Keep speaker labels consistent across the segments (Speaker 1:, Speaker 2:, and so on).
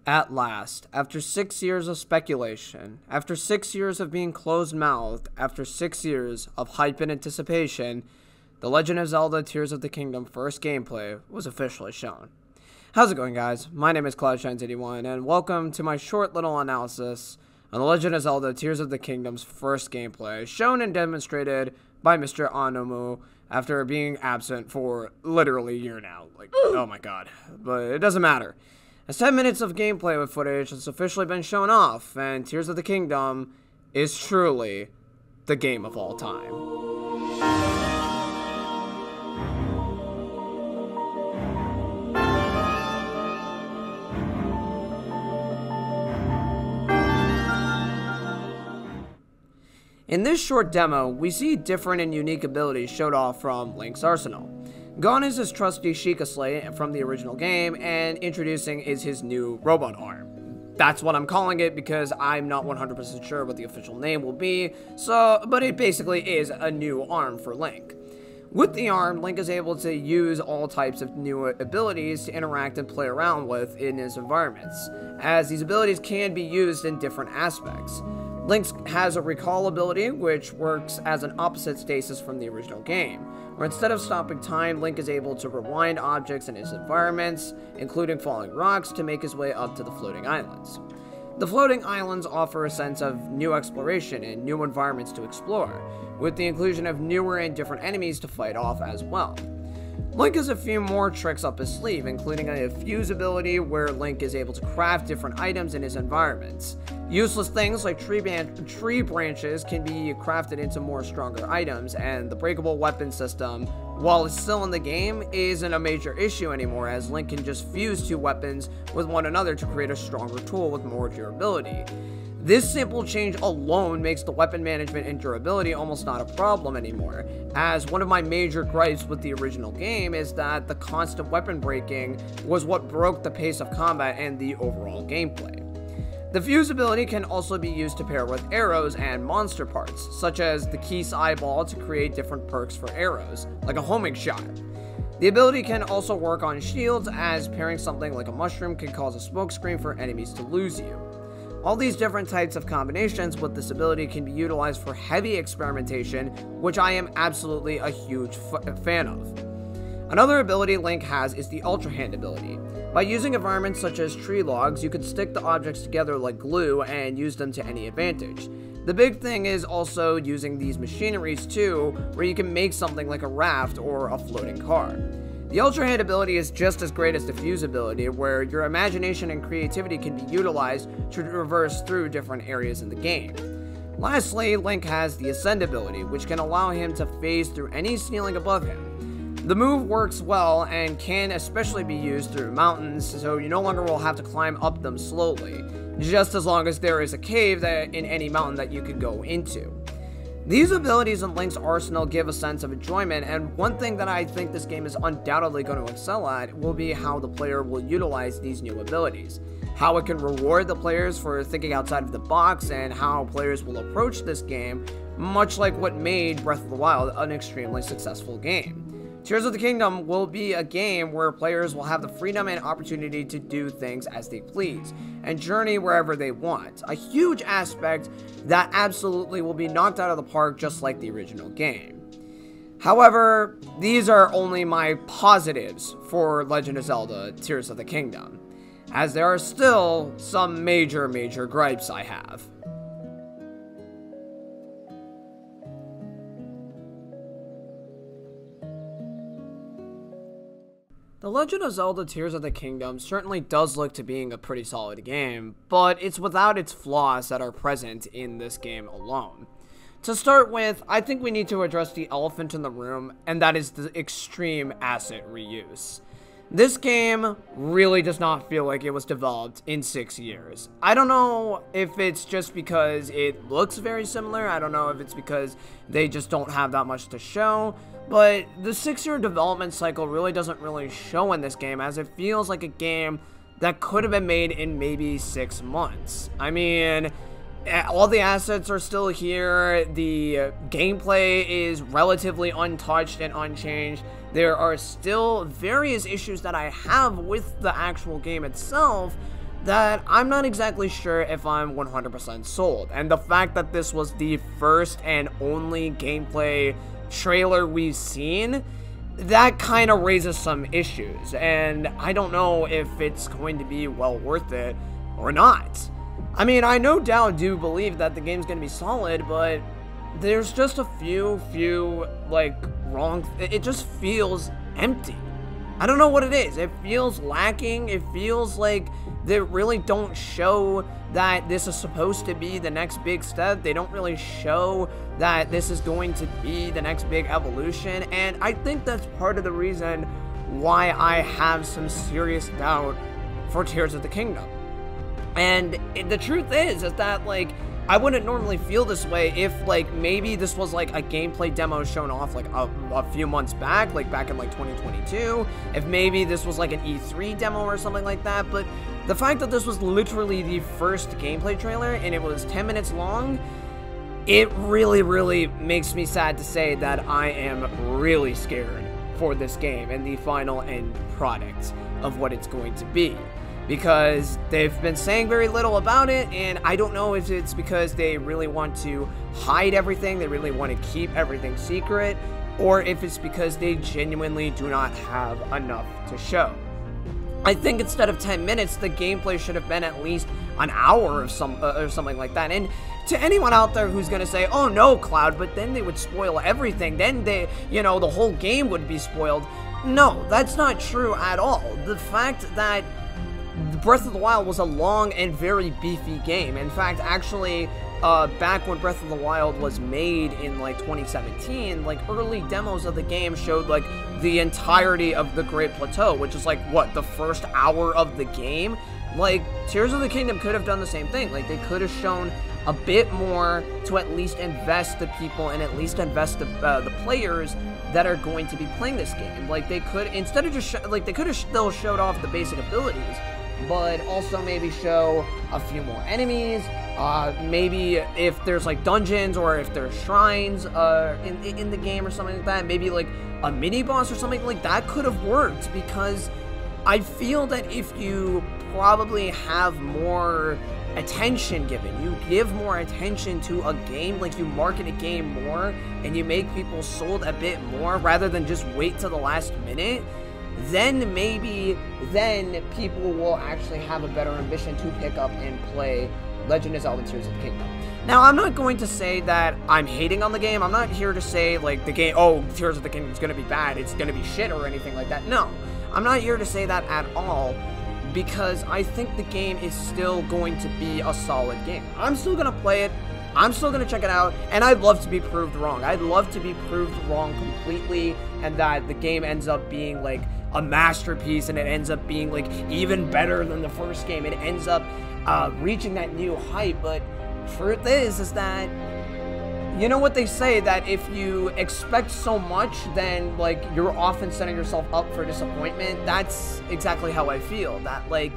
Speaker 1: At last, after 6 years of speculation, after 6 years of being closed-mouthed, after 6 years of hype and anticipation, The Legend of Zelda Tears of the Kingdom first gameplay was officially shown. How's it going, guys? My name is CloudShines81, and welcome to my short little analysis on The Legend of Zelda Tears of the Kingdom's first gameplay, shown and demonstrated by Mr. Anomu after being absent for literally a year now. Like, oh my god. But it doesn't matter. As 10 minutes of gameplay with footage has officially been shown off, and Tears of the Kingdom is truly the game of all time. In this short demo, we see different and unique abilities showed off from Link's arsenal. Gone is his trusty Sheikah Slate from the original game, and introducing is his new robot arm. That's what I'm calling it because I'm not 100% sure what the official name will be, but it basically is a new arm for Link. With the arm, Link is able to use all types of new abilities to interact and play around with in his environments, as these abilities can be used in different aspects. Link has a recall ability, which works as an opposite stasis from the original game, where instead of stopping time, Link is able to rewind objects in his environments, including falling rocks, to make his way up to the floating islands. The floating islands offer a sense of new exploration and new environments to explore, with the inclusion of newer and different enemies to fight off as well. Link has a few more tricks up his sleeve, including a fuse ability where Link is able to craft different items in his environments. Useless things like tree branches can be crafted into more stronger items, and the breakable weapon system, while it's still in the game, isn't a major issue anymore, as Link can just fuse two weapons with one another to create a stronger tool with more durability. This simple change alone makes the weapon management and durability almost not a problem anymore, as one of my major gripes with the original game is that the constant weapon breaking was what broke the pace of combat and the overall gameplay. The fuse ability can also be used to pair with arrows and monster parts, such as the Keese eyeball to create different perks for arrows, like a homing shot. The ability can also work on shields, as pairing something like a mushroom can cause a smoke screen for enemies to lose you. All these different types of combinations with this ability can be utilized for heavy experimentation, which I am absolutely a huge fan of. Another ability Link has is the Ultra Hand ability. By using environments such as tree logs, you can stick the objects together like glue and use them to any advantage. The big thing is also using these machineries too, where you can make something like a raft or a floating car. The Ultra Hand ability is just as great as the Fuse ability, where your imagination and creativity can be utilized to traverse through different areas in the game. Lastly, Link has the Ascend ability, which can allow him to phase through any ceiling above him. The move works well and can especially be used through mountains, so you no longer will have to climb up them slowly, just as long as there is a cave in any mountain that you can go into. These abilities in Link's arsenal give a sense of enjoyment, and one thing that I think this game is undoubtedly going to excel at will be how the player will utilize these new abilities, how it can reward the players for thinking outside of the box, and how players will approach this game, much like what made Breath of the Wild an extremely successful game. Tears of the Kingdom will be a game where players will have the freedom and opportunity to do things as they please, and journey wherever they want. A huge aspect that absolutely will be knocked out of the park just like the original game. However, these are only my positives for Legend of Zelda Tears of the Kingdom, as there are still some major gripes I have. The Legend of Zelda Tears of the Kingdom certainly does look to being a pretty solid game, but it's without its flaws that are present in this game alone. To start with, I think we need to address the elephant in the room, and that is the extreme asset reuse. This game really does not feel like it was developed in 6 years. I don't know if it's just because it looks very similar, I don't know if it's because they just don't have that much to show, but the 6-year development cycle really doesn't really show in this game, as it feels like a game that could have been made in maybe 6 months. I mean, all the assets are still here, the gameplay is relatively untouched and unchanged, there are still various issues that I have with the actual game itself that I'm not exactly sure if I'm 100% sold. And the fact that this was the first and only gameplay trailer we've seen, that kind of raises some issues. And I don't know if it's going to be well worth it or not. I mean, I no doubt do believe that the game's going to be solid, but there's just a few, like, wrong... It just feels empty. I don't know what it is. It feels lacking. It feels like they really don't show that this is supposed to be the next big step. They don't really show that this is going to be the next big evolution. And I think that's part of the reason why I have some serious doubt for Tears of the Kingdom. And the truth is that, like, I wouldn't normally feel this way if, like, maybe this was, like, a gameplay demo shown off, like, a few months back, like, back in, like, 2022. If maybe this was, like, an E3 demo or something like that. But the fact that this was literally the first gameplay trailer and it was 10 minutes long, it really makes me sad to say that I am really scared for this game and the final end product of what it's going to be. Because they've been saying very little about it, and I don't know if it's because they really want to hide everything, they really want to keep everything secret, or if it's because they genuinely do not have enough to show. I think instead of 10 minutes, the gameplay should have been at least an hour or something like that. And to anyone out there who's gonna say, oh no, Cloud, but then they would spoil everything, then they, you know, the whole game would be spoiled. No, that's not true at all. The fact that Breath of the Wild was a long and very beefy game. In fact, actually, back when Breath of the Wild was made in, like, 2017, like, early demos of the game showed, like, the entirety of the Great Plateau, which is, like, what, the first hour of the game? Like, Tears of the Kingdom could have done the same thing. Like, they could have shown a bit more to at least invest the people and at least invest the players that are going to be playing this game. Like, they could, instead of just, like, they could have still showed off the basic abilities, but also maybe show a few more enemies, maybe if there's, like, dungeons or if there's shrines in the game or something like that, maybe, like, a mini-boss or something like that could have worked, because I feel that if you probably have more attention given, you give more attention to a game, like, you market a game more, and you make people sold a bit more, rather than just wait till the last minute, then maybe people will actually have a better ambition to pick up and play Legend of Zelda Tears of the Kingdom. Now, I'm not going to say that I'm hating on the game. I'm not here to say, like, the game, oh, Tears of the Kingdom is going to be bad, it's going to be shit or anything like that. No, I'm not here to say that at all, because I think the game is still going to be a solid game. I'm still going to play it. I'm still going to check it out, and I'd love to be proved wrong. I'd love to be proved wrong completely, and that the game ends up being, like, a masterpiece, and it ends up being, like, even better than the first game. It ends up reaching that new height. But truth is that, you know what they say, that if you expect so much, then, like, you're often setting yourself up for disappointment. That's exactly how I feel. That, like,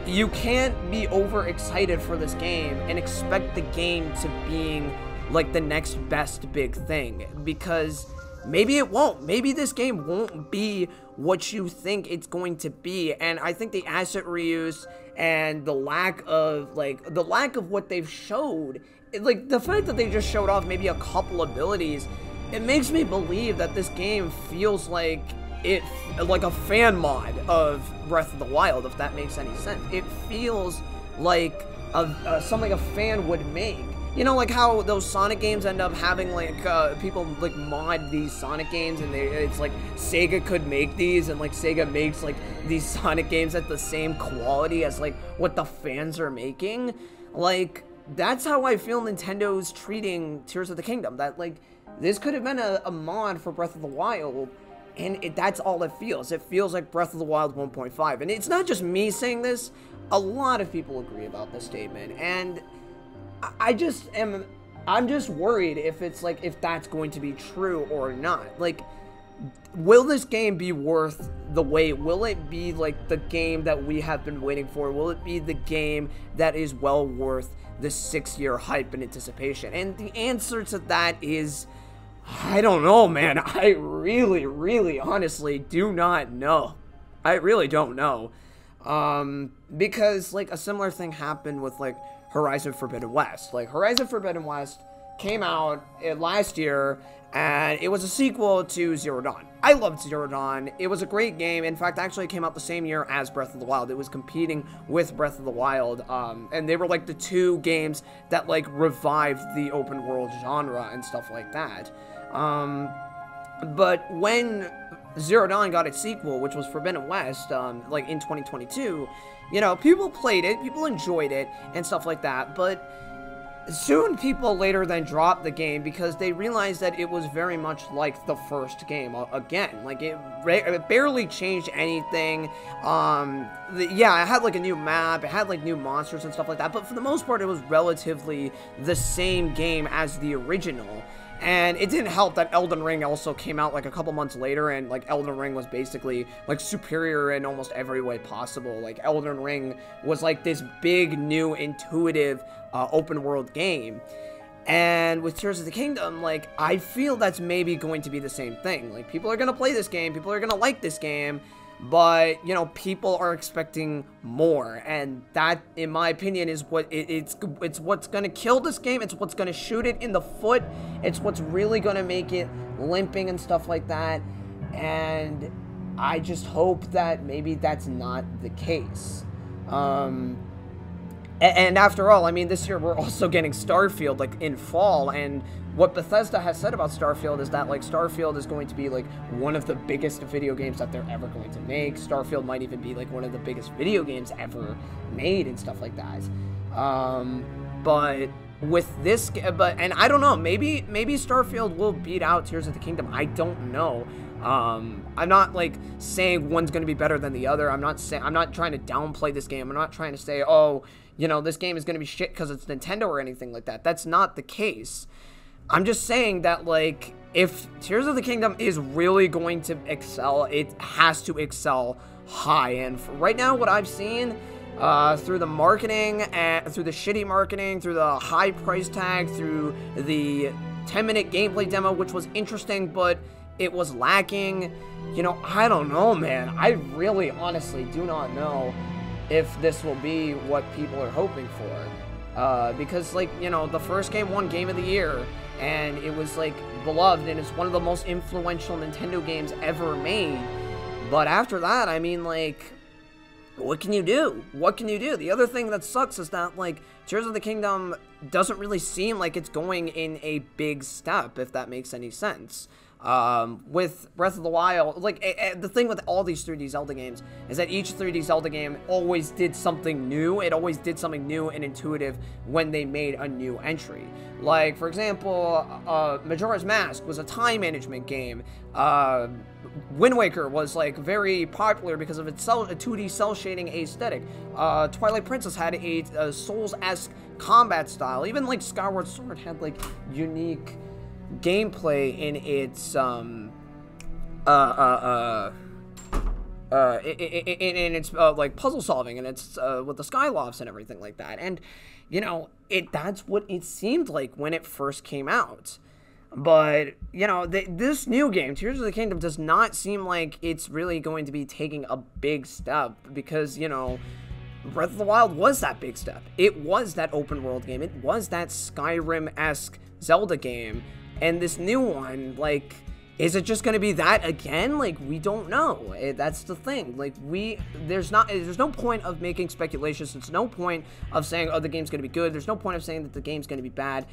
Speaker 1: you can't be overexcited for this game and expect the game to being, like, the next best big thing, because maybe it won't. Maybe this game won't be what you think it's going to be. And I think the asset reuse and the lack of what they've showed, like, the fact that they just showed off maybe a couple abilities, it makes me believe that this game feels like a fan mod of Breath of the Wild, if that makes any sense. It feels like something a fan would make. You know, like how those Sonic games end up having, like, people, like, mod these Sonic games, and it's like Sega could make these, and, like, Sega makes, like, these Sonic games at the same quality as, like, what the fans are making. Like, that's how I feel Nintendo's treating Tears of the Kingdom. That, like, this could have been a mod for Breath of the Wild, and that's all it feels. It feels like Breath of the Wild 1.5. And it's not just me saying this. A lot of people agree about this statement, and I'm just worried if that's going to be true or not. Like, will this game be worth the wait? Will it be, like, the game that we have been waiting for? Will it be the game that is well worth the 6-year hype and anticipation? And the answer to that is, I don't know, man. I really honestly do not know. I really don't know. Because, like, a similar thing happened with, like, Horizon Forbidden West. Like, Horizon Forbidden West came out last year, and it was a sequel to Zero Dawn. I loved Zero Dawn. It was a great game. In fact, actually, it came out the same year as Breath of the Wild. It was competing with Breath of the Wild, and they were, like, the two games that, like, revived the open world genre and stuff like that. But when Zero Dawn got its sequel, which was Forbidden West, like, in 2022, you know, people played it, people enjoyed it, and stuff like that, but soon people later then dropped the game because they realized that it was very much like the first game again. Like, it barely changed anything. Yeah, it had, like, a new map, it had, like, new monsters and stuff like that, but for the most part, it was relatively the same game as the original. And it didn't help that Elden Ring also came out, like, a couple months later, and, like, Elden Ring was basically, like, superior in almost every way possible. Like, Elden Ring was, like, this big, new, intuitive, open-world game. And with Tears of the Kingdom, like, I feel that's maybe going to be the same thing. Like, people are gonna play this game, people are gonna like this game, but, you know, people are expecting more, and that, in my opinion, is what it's what's gonna kill this game. It's what's gonna shoot it in the foot. It's what's really gonna make it limping and stuff like that, and I just hope that maybe that's not the case. And after all, I mean, this year we're also getting Starfield, like, in fall, and what Bethesda has said about Starfield is that, like, Starfield is going to be, like, one of the biggest video games that they're ever going to make. Starfield might even be, like, one of the biggest video games ever made and stuff like that. But with this, and I don't know, maybe Starfield will beat out Tears of the Kingdom. I don't know. I'm not, like, saying one's going to be better than the other. I'm not trying to downplay this game. I'm not trying to say, oh, you know, this game is going to be shit because it's Nintendo or anything like that. That's not the case. I'm just saying that, like, if Tears of the Kingdom is really going to excel, it has to excel high. And for right now, what I've seen through the marketing, and through the shitty marketing, through the high price tag, through the 10-minute gameplay demo, which was interesting, but it was lacking, you know, I don't know, man. I really honestly do not know if this will be what people are hoping for. Because, like, you know, the first game won Game of the Year, and it was, like, beloved, and it's one of the most influential Nintendo games ever made. But after that, I mean, like, what can you do? What can you do? The other thing that sucks is that, like, Tears of the Kingdom doesn't really seem like it's going in a big step, if that makes any sense. With Breath of the Wild, like, the thing with all these 3D Zelda games is that each 3D Zelda game always did something new. It always did something new and intuitive when they made a new entry. Like, for example, Majora's Mask was a time management game. Wind Waker was, like, very popular because of its 2D cell shading aesthetic. Twilight Princess had a Souls-esque combat style. Even, like, Skyward Sword had, like, unique gameplay in its like, puzzle solving, and it's with the Skylofts and everything like that. And, you know, that's what it seemed like when it first came out. But, you know, this new game, Tears of the Kingdom, does not seem like it's really going to be taking a big step, because, you know, Breath of the Wild was that big step. It was that open world game. It was that Skyrim-esque Zelda game. And this new one, like, is it just going to be that again? Like, we don't know. That's the thing. Like, there's no point of making speculations. There's no point of saying, oh, the game's going to be good. There's no point of saying that the game's going to be bad.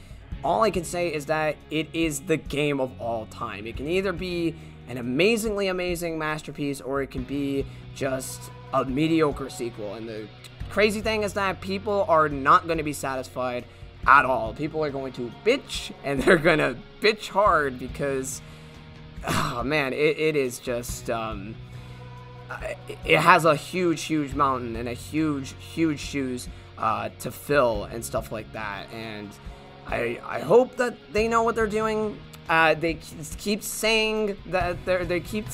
Speaker 1: All I can say is that it is the game of all time. It can either be an amazingly amazing masterpiece, or it can be just a mediocre sequel. And the crazy thing is that people are not going to be satisfied at all. People are going to bitch, and they're going to bitch hard, because, oh man, it is just, it has a huge mountain and a huge shoes to fill and stuff like that. And I hope that they know what they're doing. They keep saying that they keep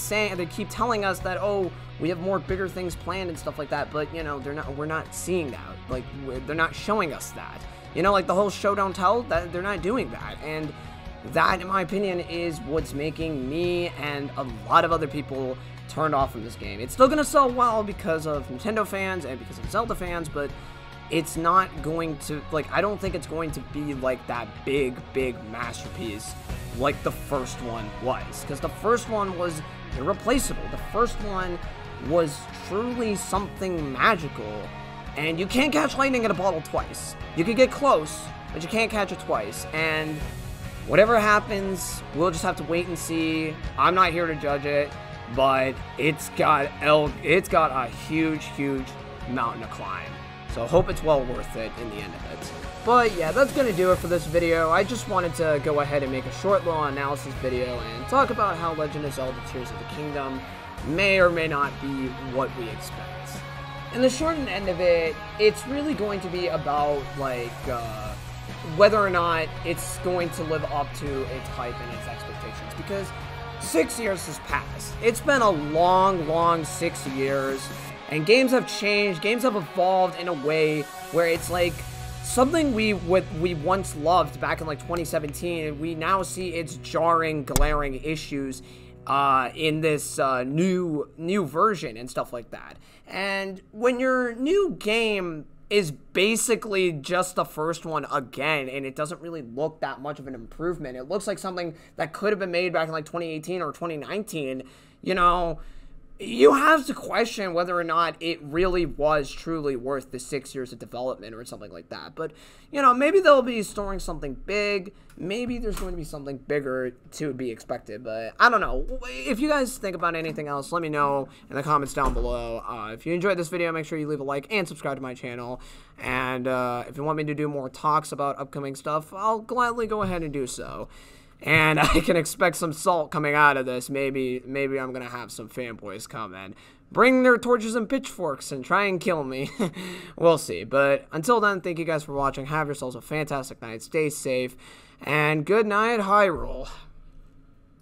Speaker 1: telling us that, oh, we have more bigger things planned and stuff like that, but, you know, we're not seeing that. Like, they're not showing us that. You know, like the whole show don't tell, that they're not doing that. And that, in my opinion, is what's making me and a lot of other people turned off from this game. It's still going to sell well because of Nintendo fans and because of Zelda fans, but it's not going to, like, I don't think it's going to be like that big masterpiece like the first one was, because the first one was irreplaceable. The first one was truly something magical, and you can't catch lightning in a bottle twice. You could get close, but you can't catch it twice, and whatever happens, we'll just have to wait and see. I'm not here to judge it, but it's got a huge mountain to climb. So I hope it's well worth it in the end of it. But yeah, that's going to do it for this video. I just wanted to go ahead and make a short little analysis video and talk about how Legend of Zelda Tears of the Kingdom may or may not be what we expect. In the short end of it, it's really going to be about, like, whether or not it's going to live up to its hype and its expectations, because 6 years has passed. It's been a long 6 years, and games have changed, games have evolved in a way where it's like something we once loved back in like 2017, we now see its jarring, glaring issues in this new version and stuff like that. And when your new game is basically just the first one again, and it doesn't really look that much of an improvement, it looks like something that could have been made back in like 2018 or 2019, you know, you have to question whether or not it really was truly worth the 6 years of development or something like that. But, you know, maybe they'll be storing something big. Maybe there's going to be something bigger to be expected. But I don't know. If you guys think about anything else, let me know in the comments down below. If you enjoyed this video, make sure you leave a like and subscribe to my channel. And if you want me to do more talks about upcoming stuff, I'll gladly go ahead and do so. And I can expect some salt coming out of this. Maybe I'm going to have some fanboys come and bring their torches and pitchforks and try and kill me. We'll see. But until then, thank you guys for watching. Have yourselves a fantastic night. Stay safe. And good night, Hyrule.